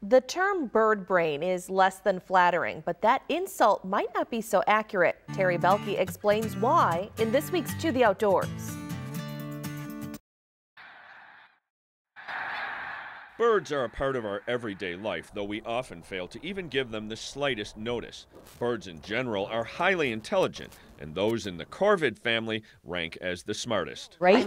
The term bird brain is less than flattering, but that insult might not be so accurate. Terry Belke explains why in this week's To the Outdoors. Birds are a part of our everyday life, though we often fail to even give them the slightest notice. Birds in general are highly intelligent, and those in the corvid family rank as the smartest. Right?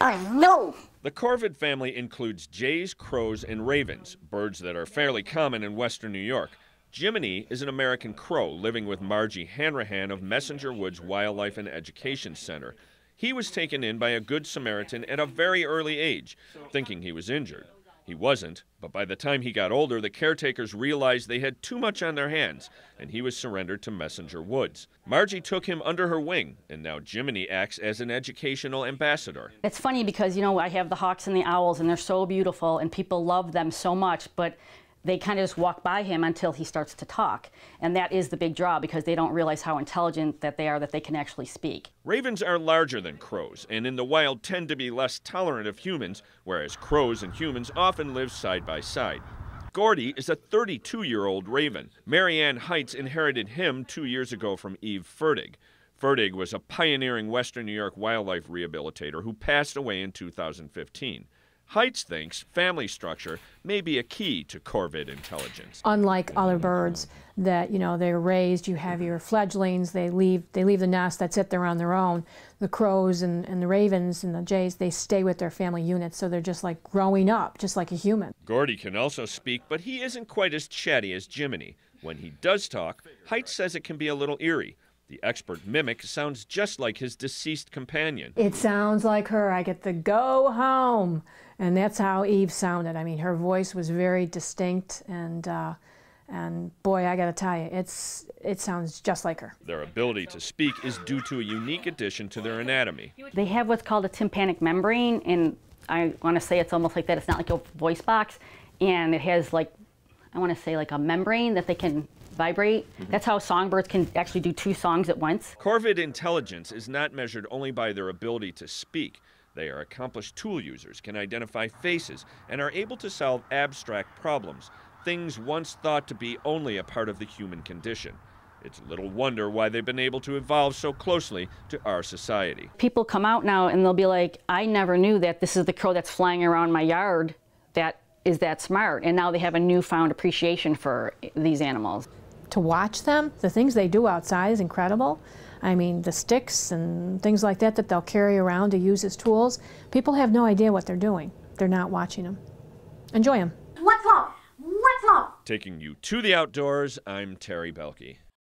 I know. The corvid family includes jays, crows, and ravens, birds that are fairly common in western New York. Jiminy is an American crow living with Margie Hanrahan of Messenger Woods Wildlife and Education Center. He was taken in by a Good Samaritan at a very early age, thinking he was injured. He wasn't, but by the time he got older, the caretakers realized they had too much on their hands, and he was surrendered to Messenger Woods. Margie took him under her wing, and now Jiminy acts as an educational ambassador. It's funny because, you know, I have the hawks and the owls, and they're so beautiful, and people love them so much, but they kind of just walk by him until he starts to talk. And that is the big draw, because they don't realize how intelligent that they are, that they can actually speak. Ravens are larger than crows, and in the wild tend to be less tolerant of humans, whereas crows and humans often live side by side. Gordy is a 32-year-old raven. Marianne Heights inherited him 2 years ago from Eve Fertig. Fertig was a pioneering Western New York wildlife rehabilitator who passed away in 2015. Heights thinks family structure may be a key to corvid intelligence. Unlike other birds that, you know, they're raised, you have your fledglings, they leave the nest, that's it, they're on their own. The crows and the ravens and the jays, they stay with their family units, so they're just like growing up, just like a human. Gordy can also speak, but he isn't quite as chatty as Jiminy. When he does talk, Heights says it can be a little eerie. The expert mimic sounds just like his deceased companion. It sounds like her. I get the go home. And that's how Eve sounded. I mean, her voice was very distinct, and boy, I got to tell you, it sounds just like her. Their ability to speak is due to a unique addition to their anatomy. They have what's called a tympanic membrane, and I want to say it's almost like that. It's not like a voice box, and it has, like, I want to say, like a membrane that they can vibrate. That's how songbirds can actually do 2 songs at once. Corvid intelligence is not measured only by their ability to speak. They are accomplished tool users, can identify faces, and are able to solve abstract problems, things once thought to be only a part of the human condition. It's little wonder why they've been able to evolve so closely to our society. People come out now and they'll be like, I never knew that this is the crow that's flying around my yard that is that smart. And now they have a newfound appreciation for these animals. To watch them, the things they do outside is incredible. I mean, the sticks and things like that they'll carry around to use as tools. People have no idea what they're doing. They're not watching them. Enjoy them. What's up? What's up? Taking you to the outdoors, I'm Terry Belke.